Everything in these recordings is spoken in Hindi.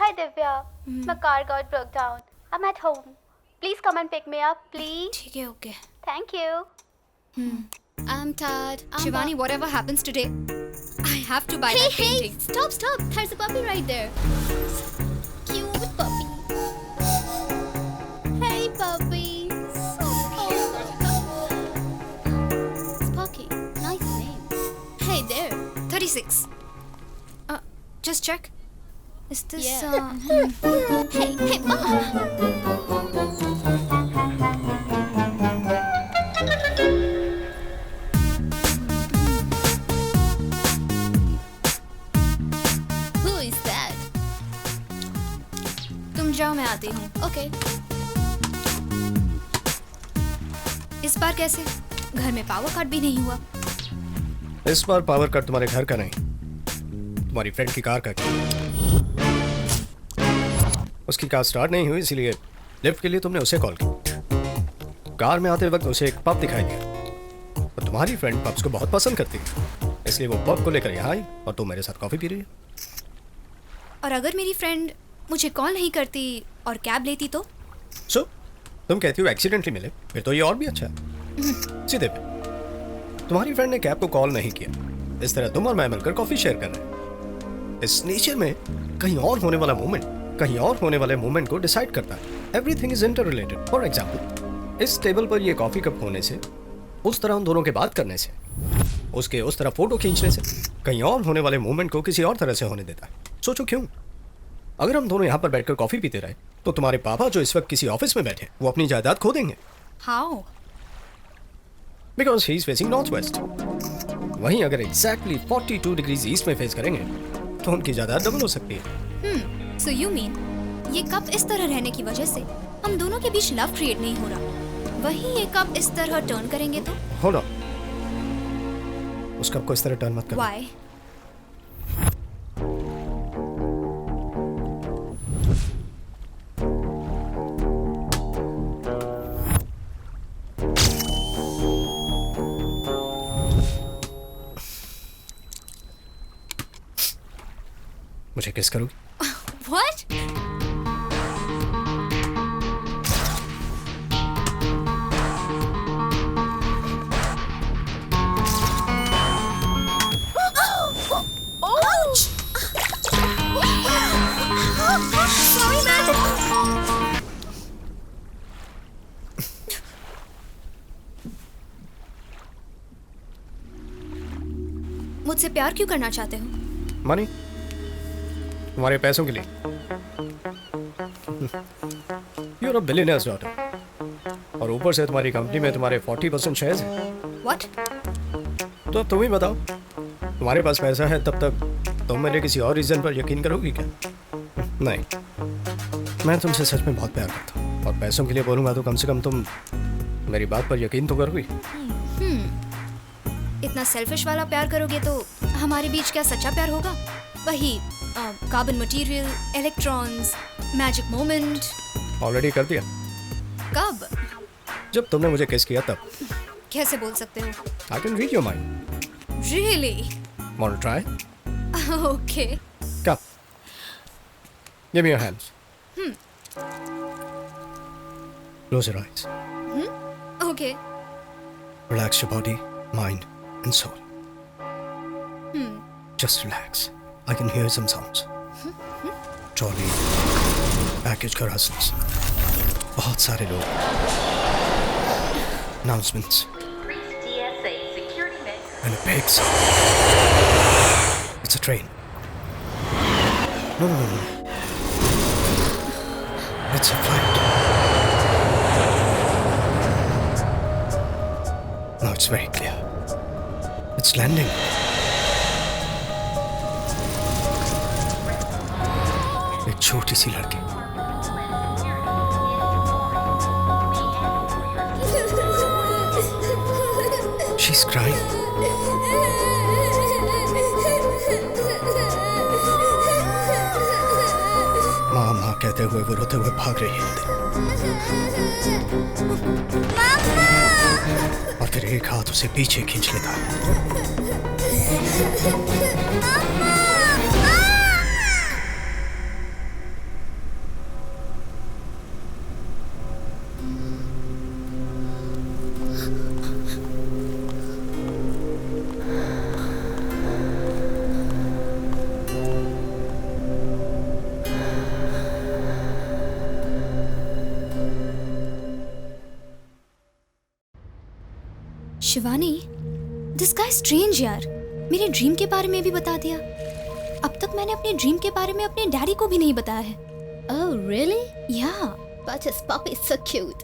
Hi Divya. My car got broke down. I'm at home. Please come and pick me up, please. ठीक है, okay. Thank you. I'm tired. Shivani, whatever happens today, I have to buy that painting. Stop. There's a puppy right there. Cute puppy. Hey, puppy. So cute. Sparky. Nice name. Hey there. 36. Just check. Is this Hey, Mama. Who is that? तुम जाओ, मैं आती हूँ. Okay. इस बार कैसे? घर में पावर कट भी नहीं हुआ. इस बार पावर कट तुम्हारे घर का नहीं, तुम्हारी फ्रेंड की कार का किया. उसकी कार स्टार्ट नहीं हुई, इसलिए लिफ्ट के लिए तुमने उसे कॉल की. कार में आते वक्त उसे एक पब दिखाई दिया और तुम्हारी फ्रेंड पब्स को बहुत पसंद करती है, इसलिए वो पब को लेकर यहाँ आई और तुम मेरे साथ कॉफी पी रही हो. और अगर मेरी फ्रेंड मुझे कॉल नहीं करती और कैब लेती तो? सो तुम कहती हो एक्सीडेंटली मिले, फिर तो ये और भी अच्छा है. सीधे पे तुम्हारी फ्रेंड ने कैब को कॉल नहीं किया, इस तरह तुम और मैं मिलकर कॉफी शेयर कर रहे हैं. इस नेचर में कहीं और होने वाला मोमेंट कहीं और होने वाले मोमेंट को डिसाइड करता है. Everything is inter related. For example, इस टेबल पर ये कॉफी कप होने से, उस तरह उन दोनों के बात करने से, उसके उस तरह फोटो खींचने से कहीं और होने वाले मोमेंट को किसी और तरह से होने देता है. सोचो क्यों? अगर हम दोनों यहाँ पर बैठकर कॉफी पीते रहे तो तुम्हारे पापा जो इस वक्त किसी ऑफिस में बैठे वो अपनी जायदाद खो देंगे. How? Because he is facing north west. वहीं अगर एग्जैक्टली 42 डिग्रीज ईस्ट में फेस करेंगे तो उनकी जायदाद डबल हो सकती है. So you mean ये कप इस तरह रहने की वजह से हम दोनों के बीच लव क्रिएट नहीं हो रहा. वहीं ये कप इस तरह टर्न करेंगे तो? हो ना, उस कप को इस तरह टर्न मत करो. Why? मुझे किस करोगी? What? Sorry, man. मुझसे प्यार क्यों करना चाहते हो? मनी, तुम्हारे पैसों के लिए. You are a billionaire's daughter, और ऊपर से तुम्हारी कंपनी में तुम्हारे 40% शेयर्स हैं. What? तो अब तुम ही बताओ, तुम्हारे पास पैसा है तब तक तुम मेरे किसी और रीजन पर यकीन करोगी क्या? नहीं, मैं तुमसे सच में बहुत प्यार करता हूँ, और पैसों के लिए बोलूँगा तो कम से कम तुम मेरी बात पर यकीन तो करोगी. इतना सेल्फिश वाला प्यार करोगे तो हमारे बीच क्या सच्चा प्यार होगा? वही carbon material, electrons, magic moment. Already कर दिया. कब? जब तुमने मुझे किस किया तब. कैसे बोल सकते हो? I can read your mind. Really? Want to try? Okay. Come. Give me your hands. Close your eyes. Okay. Relax your body, mind, and soul. Just relax. I can hear some sounds. Trolley, package car hustles. बहुत सारे लोग. Announcements. TSA security mix. And a big sound. It's a train. No. It's a flight. Now it's very clear. It's landing. एक छोटी सी लड़की. She's crying. माँ कहते हुए वो रोते हुए भाग रही है. और फिर एक हाथ उसे पीछे खींच लेता है. शिवानी, दिस गाय स्ट्रेंज यार, मेरे ड्रीम के बारे में भी बता दिया। अब तक मैंने अपने ड्रीम के बारे में अपने डैडी को भी नहीं बताया है। Oh, really? या But his puppy is so cute.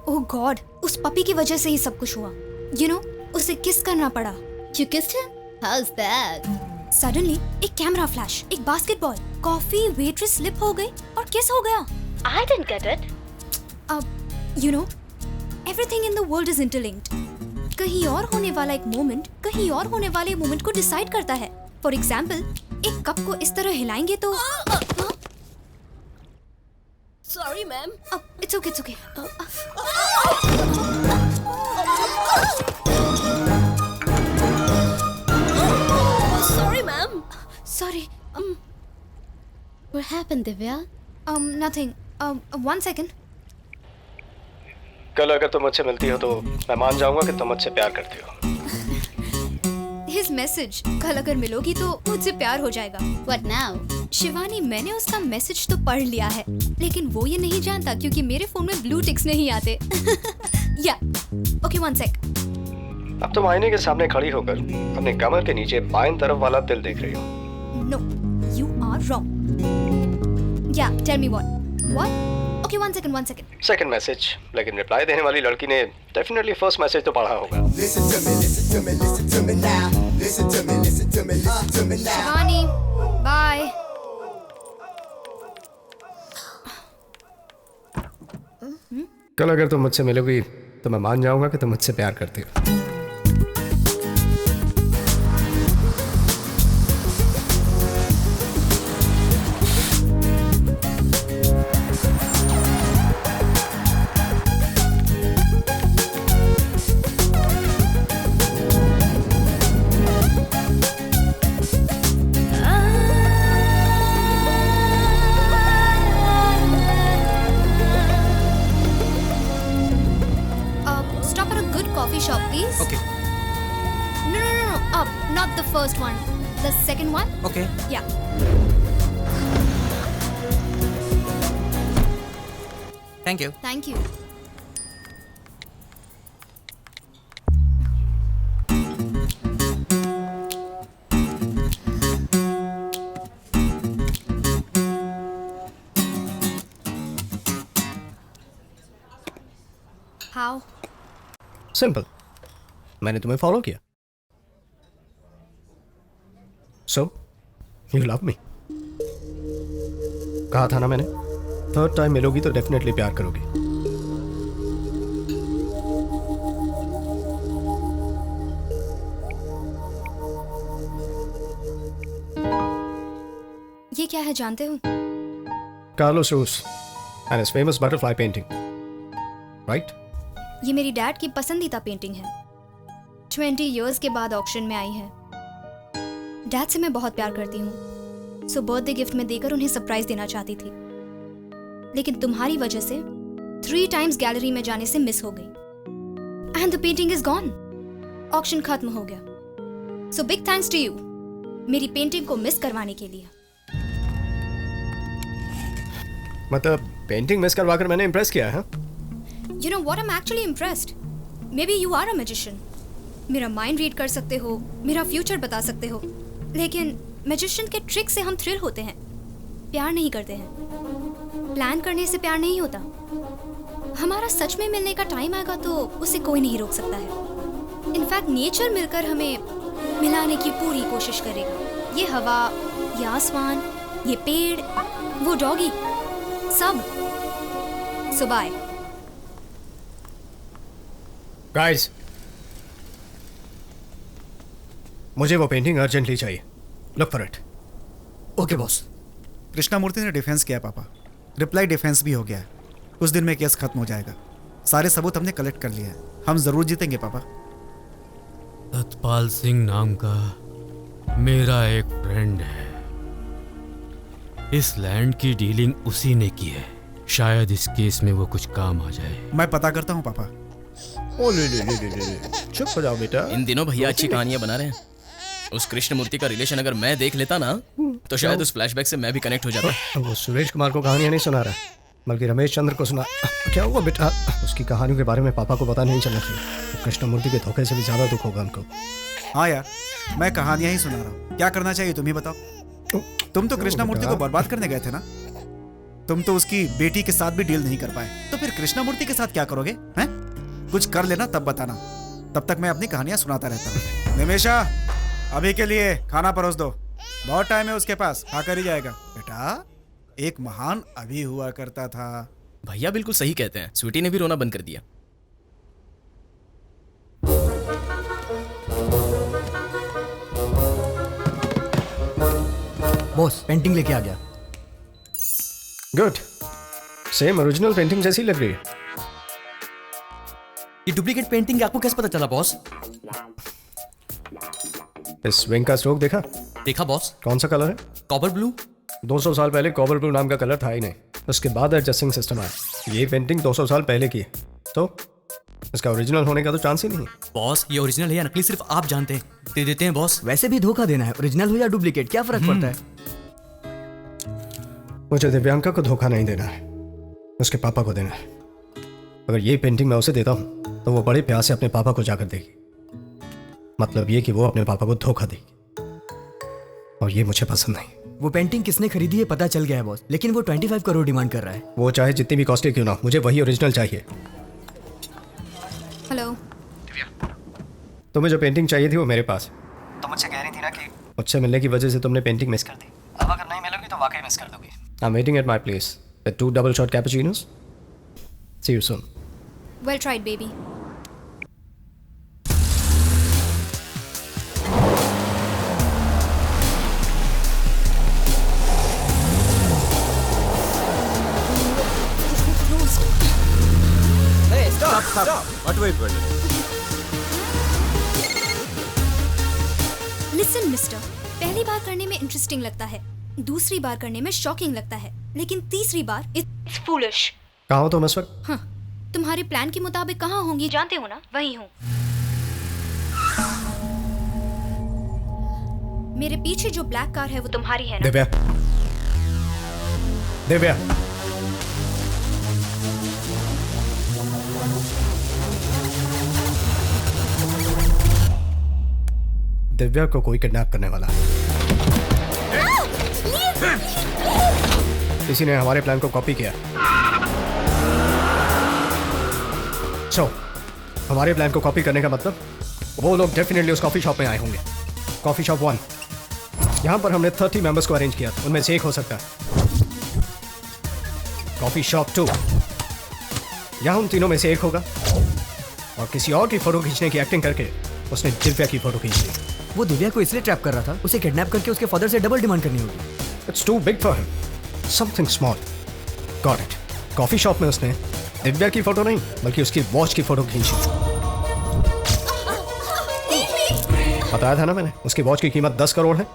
Oh God, उस पपी की वजह से ही सब कुछ हुआ। यू नो, उसे किस करना पड़ा। You kissed him? How's that? Suddenly एक कैमरा फ्लैश, एक बास्केटबॉल, कॉफी, वेट्रेस स्लिप हो गई और किस हो गया। I didn't get it. अब you know, everything in the world is interlinked. कहीं और होने वाला एक मोमेंट कहीं और होने वाले मोमेंट को डिसाइड करता है। फॉर एग्जाम्पल, एक कप को इस तरह हिलाएंगे तो Sorry, ma'am. It's okay, it's okay. Sorry, ma'am. Sorry, What happened, Divya? Nothing, one second. कल अगर तुम मुझसे मिलती हो तो मैं मान जाऊंगा कि तुम मुझसे प्यार करती हो। हिज मैसेज, कल अगर मिलोगी तो मुझसे प्यार हो जाएगा। What now? शिवानी, मैंने उसका मैसेज तो पढ़ लिया है, लेकिन वो ये नहीं जानता क्योंकि मेरे फोन में ब्लू टिक्स नहीं आते। या ओके, वन सेक। अब तुम आईने के सामने खड़ी होकर अपने कमर के नीचे बाएं तरफ वाला दिल देख रही हो। No, you are wrong. या tell me what? Okay, one second. Second message, लेकिन रिप्लाई देने वाली लड़की ने डेफिनेटली फर्स्ट मैसेज तो पढ़ा होगा। Listen to me, listen to me, listen to me now. Listen to me, listen to me, listen to me now. Shivani, bye. कल अगर तुम मुझसे मिलोगी तो मैं मान जाऊंगा कि तुम मुझसे प्यार करती हो। Stop at a good coffee shop, please. Okay. No. Not the first one. The second one. Okay. Yeah. Thank you. Thank you. How? Simple, मैंने तुम्हें फॉलो किया। So you love me. कहा था ना मैंने, थर्ड टाइम मिलोगी तो डेफिनेटली प्यार करोगी। ये क्या है जानते हो? कार्लोस रूस and his famous butterfly painting, right? ये मेरी डैड की पसंदीदा पेंटिंग है। 20 इयर्स के बाद ऑक्शन में आई है। डैड से मैं बहुत प्यार करती हूँ, सो बर्थडे गिफ्ट में देकर उन्हें सरप्राइज देना चाहती थी, लेकिन तुम्हारी वजह से 3 टाइम्स गैलरी में जाने से मिस हो गई and the painting is gone. Auction खत्म हो गया। So big thanks to you मेरी पेंटिंग को मिस करवाने के लिए। मतलब पेंटिंग मिस करवाकर मैंने इम्प्रेस किया है? You know what? I'm actually impressed. Maybe you are a magician. मेरा माइंड रीड कर सकते हो, मेरा फ्यूचर बता सकते हो, लेकिन मैजिशियन के ट्रिक से हम थ्रिल होते हैं, प्यार नहीं करते हैं। प्लान करने से प्यार नहीं होता। हमारा सच में मिलने का टाइम आएगा तो उसे कोई नहीं रोक सकता है। इनफैक्ट नेचर मिलकर हमें मिलाने की पूरी कोशिश करेगा। ये हवा, ये आसमान, ये पेड़, वो डॉगी, सब। सुबह गाइस, मुझे वो पेंटिंग अर्जेंटली चाहिए। Look for it. Okay boss. Krishnamurthy ने डिफेंस किया पापा। रिप्लाई डिफेंस भी हो गया है। कुछ दिन में केस खत्म हो जाएगा। सारे सबूत हमने कलेक्ट कर लिया है। हम जरूर जीतेंगे पापा। सतपाल सिंह नाम का मेरा एक फ्रेंड है। इस लैंड की डीलिंग उसी ने की है। शायद इस केस में वो कुछ काम आ जाए। मैं पता करता हूँ पापा। ओ ले, चुप हो जाओ बेटा। इन दिनों भैया अच्छी कहानियां बना रहे हैं। उस कृष्णमूर्ति का रिलेशन अगर मैं देख लेता ना तो शायद उस फ्लैशबैक से मैं भी कनेक्ट हो जाता। वो सुरेश कुमार को कहानियां नहीं सुना रहा, बल्कि रमेश चंद्र को सुना। क्या हुआ बेटा? उसकी कहानियों के बारे में पापा को पता नहीं चलना चाहिए। कृष्णमूर्ति के धोखे से भी ज्यादा दुख होगा उनको। हाँ यार, मैं कहानियां ही सुना रहा हूँ। क्या करना चाहिए तुम ही बताओ। तुम तो कृष्णमूर्ति को बर्बाद करने गए थे ना। तुम तो उसकी बेटी के साथ भी डील नहीं कर पाए, तो फिर कृष्णमूर्ति के साथ क्या करोगे? हैं? कुछ कर लेना तब बताना, तब तक मैं अपनी कहानियां सुनाता रहता हूँ। निमेशा, अभी के लिए खाना परोस दो, बहुत टाइम है उसके पास, खाकर ही जाएगा। बेटा, एक महान अभी हुआ करता था। भैया बिल्कुल सही कहते हैं, स्वीटी ने भी रोना बंद कर दिया। बॉस पेंटिंग लेके आ गया। गुड, सेम ओरिजिनल पेंटिंग जैसी लग रही है। ये डुप्लीकेट पेंटिंग आपको कैसे पता चला बॉस? इस विंग का स्ट्रोक देखा? देखा बॉस। कौन सा कलर है? Copper blue. 200 साल पहले कॉपर ब्लू नाम का कलर था ही नहीं, उसके बाद एडजस्टिंग सिस्टम आया। ये पेंटिंग 200 साल पहले की है, तो इसका ओरिजिनल होने का तो चांस ही नहीं। बॉस ये ओरिजिनल है या नकली सिर्फ आप जानते हैं। दे देते हैं बॉस। वैसे भी धोखा देना है, ओरिजिनल हो या डुप्लीकेट क्या फर्क पड़ता है? मुझे दिव्यांका को धोखा नहीं देना है, उसके पापा को देना है। अगर ये पेंटिंग मैं उसे देता हूँ तो वो बड़े प्यार से अपने पापा को जाकर देगी। मतलब ये कि वो अपने पापा को धोखा देगी, और ये मुझे पसंद नहीं। वो पेंटिंग किसने खरीदी है पता चल गया है बॉस, लेकिन वो 25 करोड़ डिमांड कर रहा है। वो चाहे जितनी भी कॉस्टली क्यों ना, मुझे वही ओरिजिनल चाहिए। हेलो। तुम्हें जो पेंटिंग चाहिए थी वो मेरे पास। तो मुझसे कह रही थी ना कि मुझसे मिलने की वजह से तुमने पेंटिंग मिस कर दी। अब अगर नहीं मिलोगी तो वाकई मिस कर दोगी। I am waiting at my place with 2 double shot cappuccinos. See you soon. Well tried baby. Listen mister, पहली बार करने में इंटरेस्टिंग लगता है, दूसरी बार करने में शॉकिंग लगता है, लेकिन तीसरी बार इट्स फूलिश। कहाँ हो तुम इस वक्त? हाँ, तुम्हारे प्लान के मुताबिक कहाँ होंगी जानते हो ना, वहीं हूँ। मेरे पीछे जो ब्लैक कार है वो तुम्हारी है ना? दिव्या, दिव्या, दिव्या को कोई किडनैप करने वाला है। किसी ने हमारे प्लान को कॉपी किया। सो हमारे प्लान को कॉपी करने का मतलब वो लोग डेफिनेटली उस कॉफी शॉप में आए होंगे। कॉफी शॉप 1, यहाँ पर हमने 30 मेंबर्स को अरेंज किया, उनमें से एक हो सकता है। कॉफी शॉप 2, यहाँ उन तीनों में से एक होगा, और किसी और की फोटो खींचने की एक्टिंग करके उसने दिव्या की फोटो खींच ली। वो दिव्या को इसलिए ट्रैप कर रहा था, उसे किडनैप करके उसके फादर से डबल डिमांड करनी होगी। It's too big for him, something small. Got it. Coffee shop में उसने दिव्या की फोटो नहीं बल्कि उसकी वॉच की फोटो खींची। बताया था ना मैंने, उसकी वॉच की कीमत 10 करोड़ है।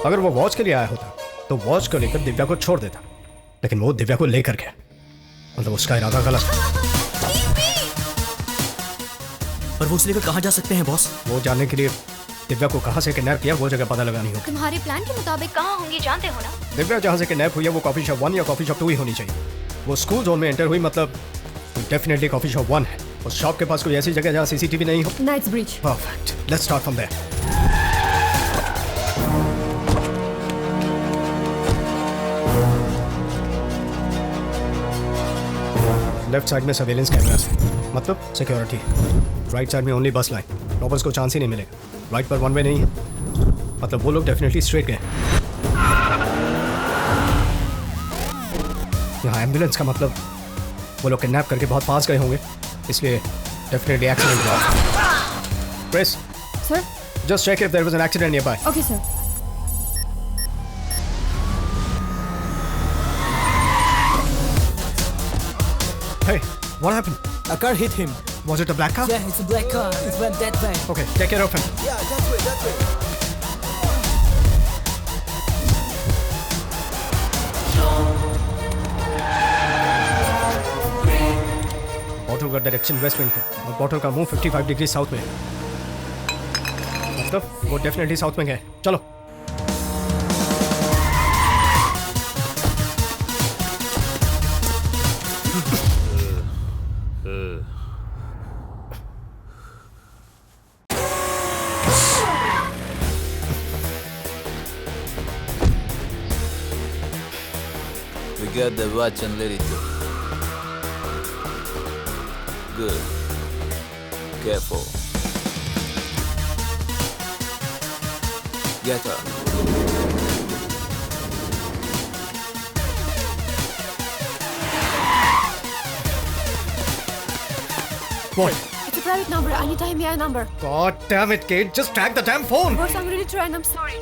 अगर वो वॉच के लिए आया होता तो वॉच को लेकर दिव्या को छोड़ देता, लेकिन वो दिव्या को लेकर गया। मतलब उसका इरादा गलत है। पर वो उसे लेकर कहाँ जा सकते हैं बॉस? वो जानने के लिए दिव्या को कहाँ से किडनैप किया वो जगह पता लगानी होगी। तुम्हारे प्लान के मुताबिक कहाँ होंगी जानते हो ना? दिव्या जहाँ से किडनैप हुई है वो कॉफी शॉप 1 या कॉफी शॉप 2 ही होनी चाहिए। वो स्कूल जोन में एंटर हुई, मतलब डेफिनेटली कॉफी शॉप 1 है। उस शॉप के पास कोई ऐसी जगह जहाँ सीसीटीवी नहीं हो। Knight's Bridge. Perfect, let's start from there. Left side में सर्वेलेंस कैमरास है, मतलब सिक्योरिटी। राइट साइड में ओनली बस लाइन, रॉबर्स को चांस ही नहीं मिलेगा। राइट पर 1 वे नहीं है, मतलब वो लोग डेफिनेटली स्ट्रेट गए। यहाँ एम्बुलेंस का मतलब वो लोग किडनैप करके बहुत पास गए होंगे, इसलिए डेफिनेटली एक्सीडेंट हुआ। Chris, Sir? just check if there was an accident nearby. Okay, sir. Hey, what happened? A car hit him. Was it a black car? Yeah, it's a black car. It went that way. Okay, take care of him. Yeah, that way, that way. Bottle का डायरेक्शन वेस्ट विंग है और बॉटल का मुंह 55 डिग्री साउथ में है, मतलब वो डेफिनेटली साउथ में गए। चलो। Get the watch and let it go. Good. Careful. Get up. What? It's a private number. I need a MBI number. God damn it, Kate. Just track the damn phone. Boss, I'm really trying. I'm sorry.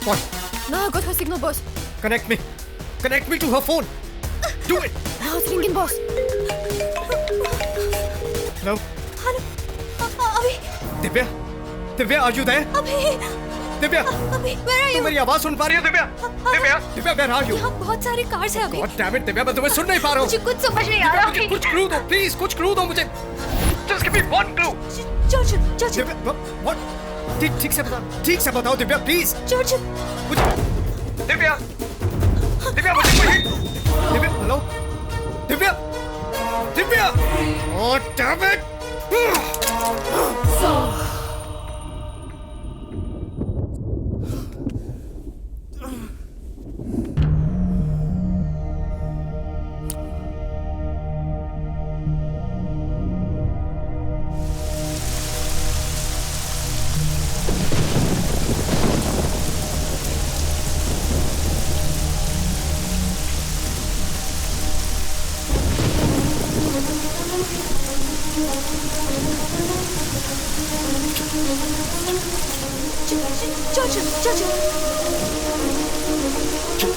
What? No, I got her signal, boss. Connect me. Connect me to her phone. Do it. Now it's ringing, boss. Hello? Hello. Abhi. Divya? Divya, are you there? Abhi. Divya? Abhi, where are you? तुम मेरी आवाज सुन पा रही हो Divya? Divya? Divya, where are you? यहाँ बहुत सारी कार्स हैं अभी। God damn it, दिव्या, मैं तुम्हें सुन नहीं पा रहा हूँ। मुझे कुछ समझ नहीं आ रहा। मुझे कुछ क्लू दो, प्लीज कुछ क्लू दो मुझे। Just give me one clue. Church. Divya, what? ठीक से बताओ, ठीक से बताओ दिव्या, प्लीज। चर्च। मुझे दिव्या, दिव्या मुझे कोई Divya, hello, Divya, Divya, oh damn it!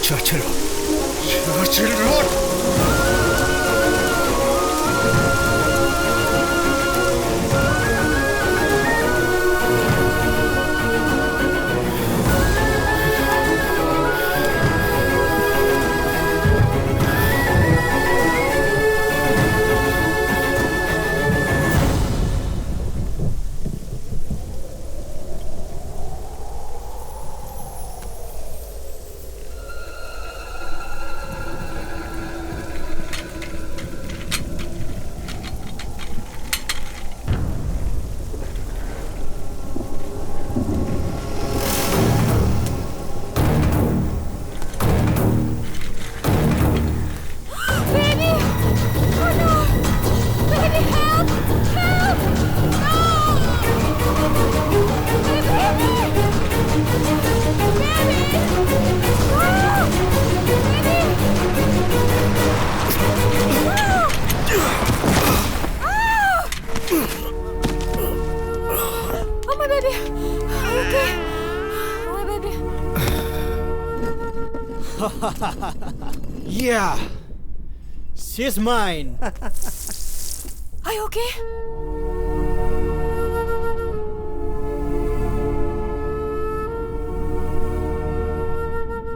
Churchill Road. Yeah, she's mine. Are you okay?